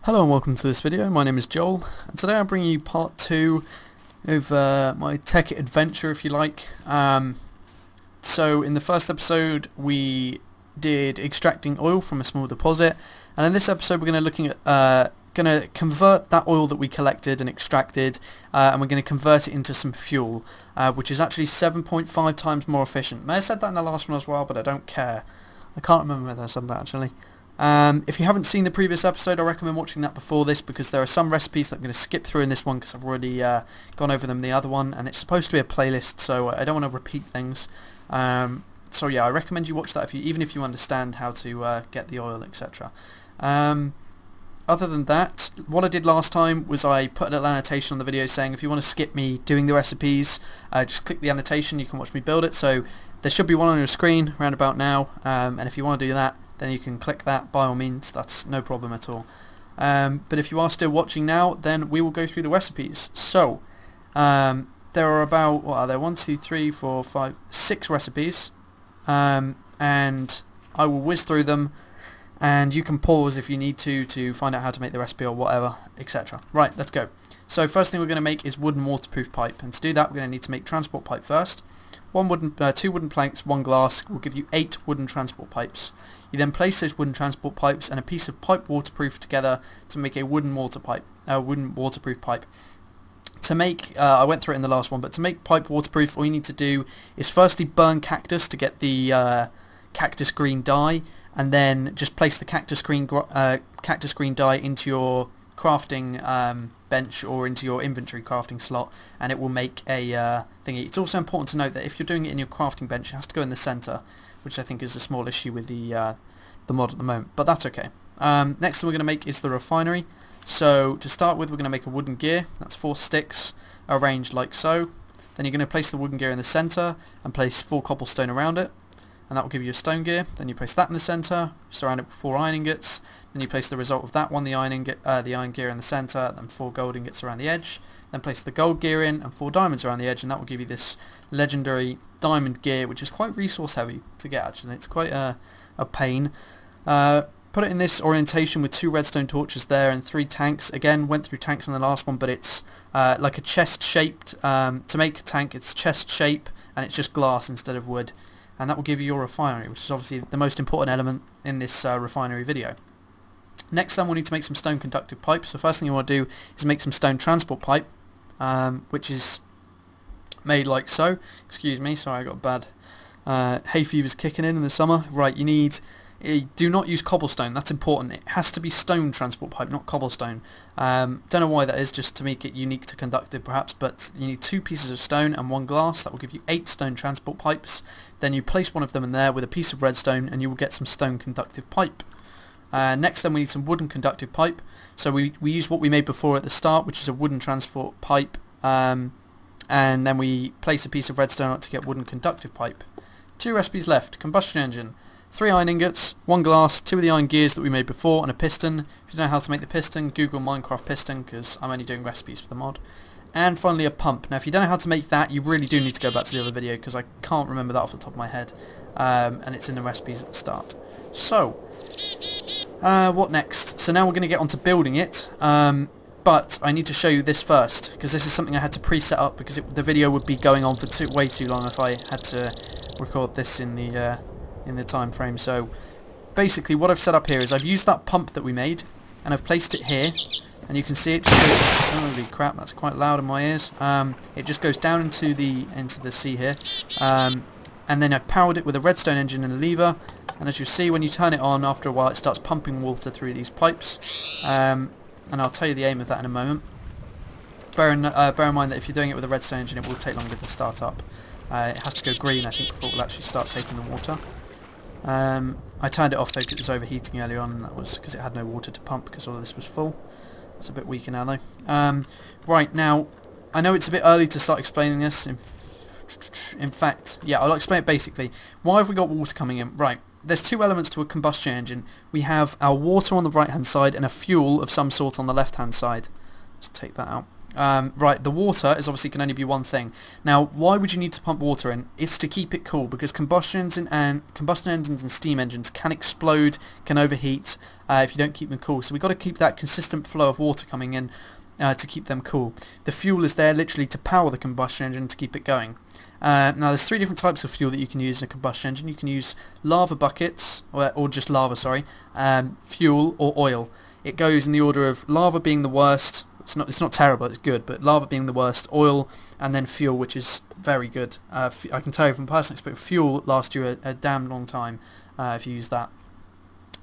Hello and welcome to this video. My name is Joel and today I'm bringing you part 2 of my Tekkit adventure, if you like. So in the first episode we did extracting oil from a small deposit, and in this episode we're going to convert that oil that we collected and extracted, and we're going to convert it into some fuel, which is actually 7.5 times more efficient. May have said that in the last one as well, but I don't care. I can't remember whether I said that actually. If you haven't seen the previous episode, I recommend watching that before this, because there are some recipes that I'm going to skip through in this one because I've already gone over them in the other one, and it's supposed to be a playlist, so I don't want to repeat things. So yeah, I recommend you watch that even if you understand how to get the oil, etc. Other than that, what I did last time was I put a little annotation on the video saying if you want to skip me doing the recipes, just click the annotation, you can watch me build it. So there should be one on your screen around about now, and if you want to do that, then you can click that by all means, that's no problem at all. But if you are still watching now, then we will go through the recipes. So there are about, what are there, 1, 2, 3, 4, 5, 6 recipes, and I will whiz through them, and you can pause if you need to find out how to make the recipe or whatever, etc. Right, let's go. So first thing we're going to make is wooden waterproof pipe, and to do that we're going to need to make transport pipe first. 2 wooden planks, 1 glass will give you 8 wooden transport pipes. You then place those wooden transport pipes and a piece of pipe waterproof together to make a wooden waterproof pipe. To make, I went through it in the last one, but to make pipe waterproof, all you need to do is firstly burn cactus to get the cactus green dye, and then just place the cactus green dye into your crafting bench or into your inventory crafting slot, and it will make a thingy. It's also important to note that if you're doing it in your crafting bench, it has to go in the center, which I think is a small issue with the mod at the moment, but that's okay. Next thing we're going to make is the refinery. So to start with, we're going to make a wooden gear. That's 4 sticks arranged like so. Then you're going to place the wooden gear in the center and place 4 cobblestone around it, and that will give you a stone gear. Then you place that in the center, surround it with 4 iron ingots. Then you place the result of that one, the iron gear in the center, then 4 gold ingots around the edge. Then place the gold gear in and 4 diamonds around the edge, and that will give you this legendary diamond gear, which is quite resource heavy to get actually. It's quite a pain. Put it in this orientation with 2 redstone torches there and 3 tanks. Again, went through tanks in the last one, but it's like a chest shaped. To make a tank, it's chest shape, and it's just glass instead of wood. And that will give you your refinery, which is obviously the most important element in this refinery video. Next then we'll need to make some stone conductive pipe. So first thing you want to do is make some stone transport pipe, which is made like so. Excuse me, sorry, I got a bad hay fever's kicking in the summer. Right, do not use cobblestone, that's important. It has to be stone transport pipe, not cobblestone. Don't know why that is, just to make it unique to conductive perhaps, but you need 2 pieces of stone and 1 glass. That will give you 8 stone transport pipes. Then you place one of them in there with a piece of redstone and you will get some stone conductive pipe. Next then we need some wooden conductive pipe. So we use what we made before at the start, which is a wooden transport pipe, and then we place a piece of redstone on it to get wooden conductive pipe. 2 recipes left: combustion engine, 3 iron ingots, 1 glass, 2 of the iron gears that we made before, and a piston. If you don't know how to make the piston, Google Minecraft piston, because I'm only doing recipes for the mod. And finally a pump. Now if you don't know how to make that, you really do need to go back to the other video, because I can't remember that off the top of my head, and it's in the recipes at the start. So what next? So now we're going to get on to building it, but I need to show you this first, because this is something I had to preset up, because the video would be going on for way too long if I had to record this in the time frame. So basically what I've set up here is I've used that pump that we made and I've placed it here, and you can see it just goes, holy crap, that's quite loud in my ears. It just goes down into the sea here, and then I powered it with a redstone engine and a lever, and as you see, when you turn it on, after a while it starts pumping water through these pipes, and I'll tell you the aim of that in a moment. Bear in mind that if you're doing it with a redstone engine, it will take longer to start up. It has to go green, I think, before it will actually start taking the water. I turned it off though because it was overheating earlier on, and that was because it had no water to pump because all of this was full. It's a bit weaker now though. Right, now I know it's a bit early to start explaining this. In fact, yeah, I'll explain it basically. Why have we got water coming in? Right, there's 2 elements to a combustion engine. We have our water on the right hand side and a fuel of some sort on the left hand side. Let's take that out. Right, the water is obviously can only be one thing. Now, why would you need to pump water in? It's to keep it cool, because combustion engines and steam engines can explode, can overheat if you don't keep them cool. So we've got to keep that consistent flow of water coming in to keep them cool. The fuel is there literally to power the combustion engine to keep it going. Now there's 3 different types of fuel that you can use in a combustion engine. You can use lava buckets, or just lava, sorry, fuel or oil. It goes in the order of lava being the worst. It's not terrible, it's good, but lava being the worst, oil, and then fuel, which is very good. I can tell you from personal experience, fuel lasts you a damn long time if you use that.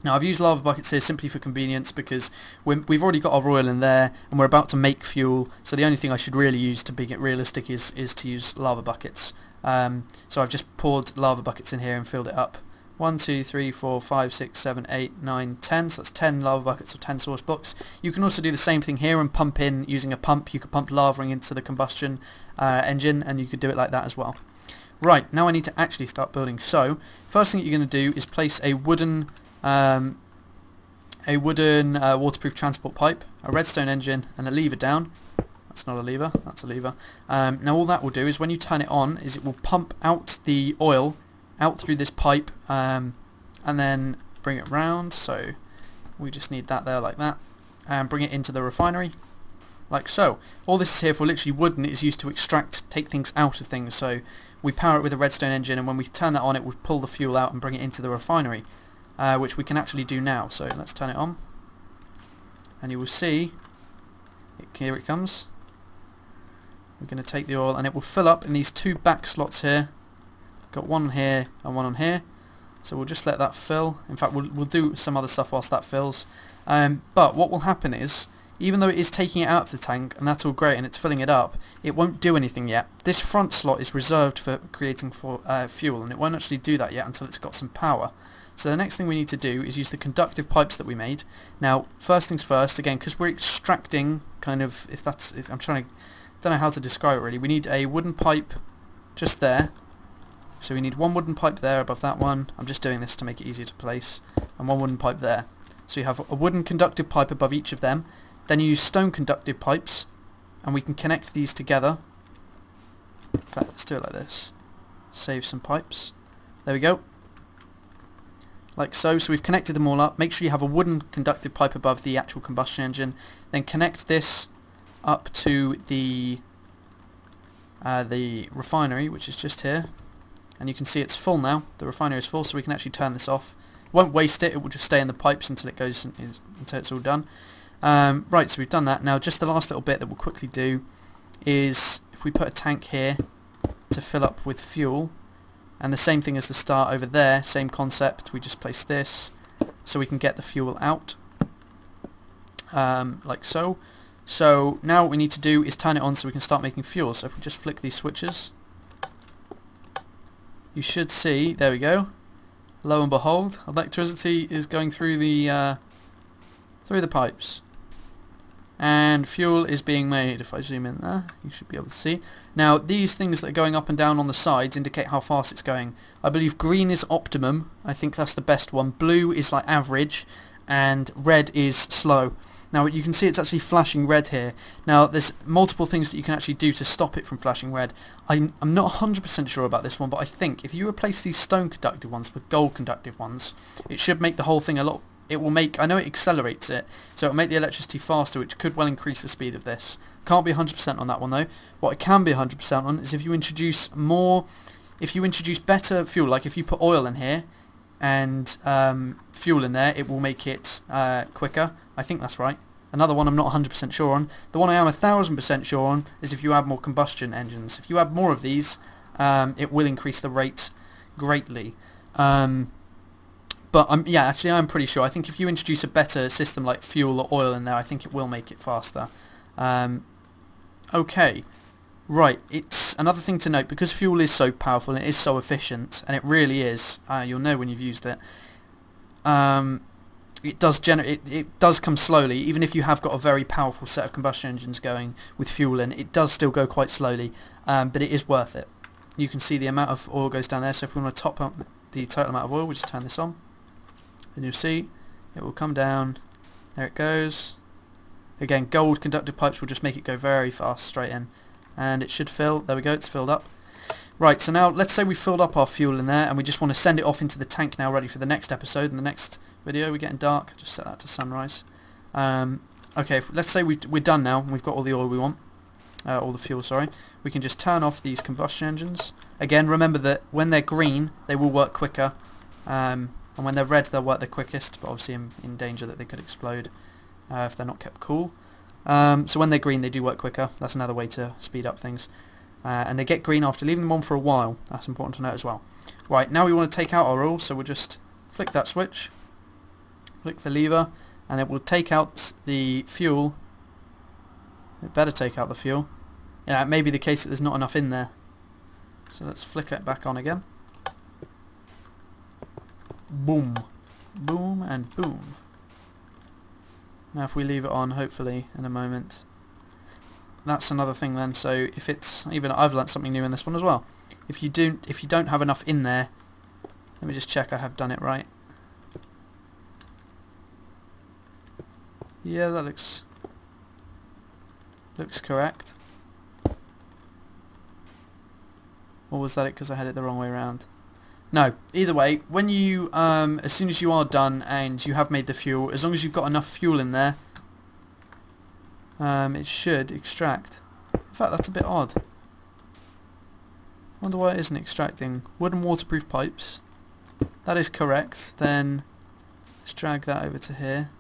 Now I've used lava buckets here simply for convenience, because we've already got our oil in there and we're about to make fuel, so the only thing I should really use to be realistic is to use lava buckets. So I've just poured lava buckets in here and filled it up. 1, 2, 3, 4, 5, 6, 7, 8, 9, 10. So that's 10 lava buckets or 10 sauce blocks. You can also do the same thing here and pump in using a pump. You could pump lava into the combustion engine, and you could do it like that as well. Right, now I need to actually start building. So first thing that you're going to do is place a wooden waterproof transport pipe, a redstone engine, and a lever down. That's not a lever, that's a lever. Now all that will do is when you turn it on is it will pump out the oil out through this pipe and then bring it round. So we just need that there like that, and bring it into the refinery like so. All this is here for literally wood, and it is used to take things out of things. So we power it with a redstone engine, and when we turn that on it will pull the fuel out and bring it into the refinery, which we can actually do now. So let's turn it on and you will see here it comes. We're going to take the oil and it will fill up in these 2 back slots here. Got one here and one on here, so we'll just let that fill. In fact, we'll do some other stuff whilst that fills. But what will happen is, even though it is taking it out of the tank and that's all great and it's filling it up, it won't do anything yet. This front slot is reserved for creating fuel, and it won't actually do that yet until it's got some power. So the next thing we need to do is use the conductive pipes that we made. Now, first things first, again, because we're extracting kind of, don't know how to describe it really. We need a wooden pipe just there. So we need one wooden pipe there above that one. I'm just doing this to make it easier to place. And one wooden pipe there. So you have a wooden conductive pipe above each of them. Then you use stone conductive pipes, and we can connect these together. In fact, let's do it like this. Save some pipes. There we go. Like so. So we've connected them all up. Make sure you have a wooden conductive pipe above the actual combustion engine. Then connect this up to the refinery, which is just here. And you can see it's full now. The refinery is full, so we can actually turn this off. It won't waste it. It will just stay in the pipes until until it's all done. Right, so we've done that. Now, just the last little bit that we'll quickly do is if we put a tank here to fill up with fuel, and the same thing as the start over there, same concept. We just place this so we can get the fuel out, like so. So now what we need to do is turn it on so we can start making fuel. So if we just flick these switches, you should see, there we go, lo and behold, electricity is going through the pipes, and fuel is being made. If I zoom in there, you should be able to see. Now these things that are going up and down on the sides indicate how fast it's going. I believe green is optimum, I think that's the best one, blue is like average, and red is slow. Now you can see it's actually flashing red here. Now there's multiple things that you can actually do to stop it from flashing red. I'm not 100% sure about this one, but I think if you replace these stone conductive ones with gold conductive ones, it should make the whole thing a lot. It will make, I know it accelerates it, so it will make the electricity faster, which could well increase the speed of this. Can't be 100% on that one though. What I can be 100% on is if you introduce better fuel, like if you put oil in here and fuel in there, it will make it quicker. I think that's right. Another one I'm not 100% sure on. The one I am 1000% sure on is if you add more combustion engines. If you add more of these, it will increase the rate greatly. But yeah, actually I'm pretty sure. I think if you introduce a better system like fuel or oil in there, I think it will make it faster. Okay, right, it's another thing to note, because fuel is so powerful and it is so efficient, and it really is, you'll know when you've used it, it does come slowly. Even if you have got a very powerful set of combustion engines going with fuel in, it does still go quite slowly, but it is worth it. You can see the amount of oil goes down there, so if we want to top up the total amount of oil, we just turn this on, and you'll see it will come down. There it goes. Again, gold conductive pipes will just make it go very fast straight in. And it should fill. There we go, it's filled up. Right, so now let's say we filled up our fuel in there and we just want to send it off into the tank now, ready for the next episode. In the next video, we're getting dark. Just set that to sunrise. Okay, let's say we're done now and we've got all the oil we want. All the fuel, sorry. We can just turn off these combustion engines. Again, remember that when they're green, they will work quicker. And when they're red, they'll work the quickest, but obviously in danger that they could explode if they're not kept cool. So when they're green, they do work quicker. That's another way to speed up things. And they get green after leaving them on for a while. That's important to note as well. Right, now we want to take out our oil, so we'll just flick that switch, flick the lever, and it will take out the fuel. It better take out the fuel. Yeah, it may be the case that there's not enough in there. So let's flick it back on again. Boom. Boom and boom. Now if we leave it on, hopefully, in a moment. That's another thing then, so if it's... Even I've learnt something new in this one as well. If you don't have enough in there... Let me just check I have done it right. Yeah, that looks correct. Or was that it because I had it the wrong way around? No, either way, when you, as soon as you are done and you have made the fuel, as long as you've got enough fuel in there, it should extract. In fact, that's a bit odd. Wonder why it isn't extracting. Wooden waterproof pipes. That is correct. Then let's drag that over to here.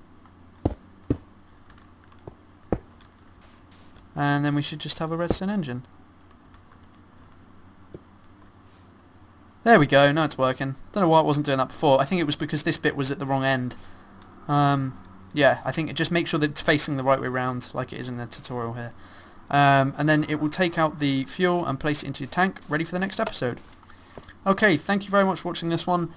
And then we should just have a redstone engine. There we go, now it's working. Don't know why it wasn't doing that before. I think it was because this bit was at the wrong end. Yeah, I think it just makes sure that it's facing the right way round, like it is in the tutorial here. And then it will take out the fuel and place it into your tank, ready for the next episode. Okay, thank you very much for watching this one.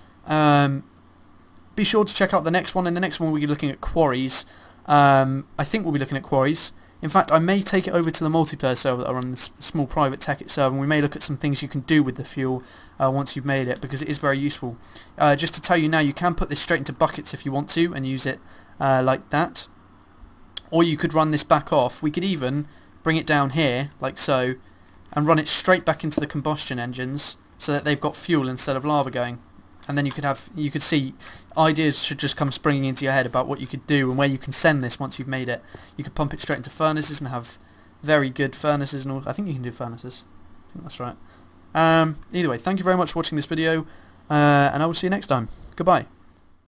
Be sure to check out the next one. In the next one we'll be looking at quarries. I think we'll be looking at quarries. In fact, I may take it over to the multiplayer server that I run, this small private Tekkit server, and we may look at some things you can do with the fuel once you've made it, because it is very useful. Just to tell you now, you can put this straight into buckets if you want to, and use it like that. Or you could run this back off. We could even bring it down here, like so, and run it straight back into the combustion engines, so that they've got fuel instead of lava going. And then you could see ideas should just come springing into your head about what you could do and where you can send this once you've made it. You could pump it straight into furnaces and have very good furnaces and all. I think you can do furnaces. I think that's right. Either way, thank you very much for watching this video, and I will see you next time. Goodbye.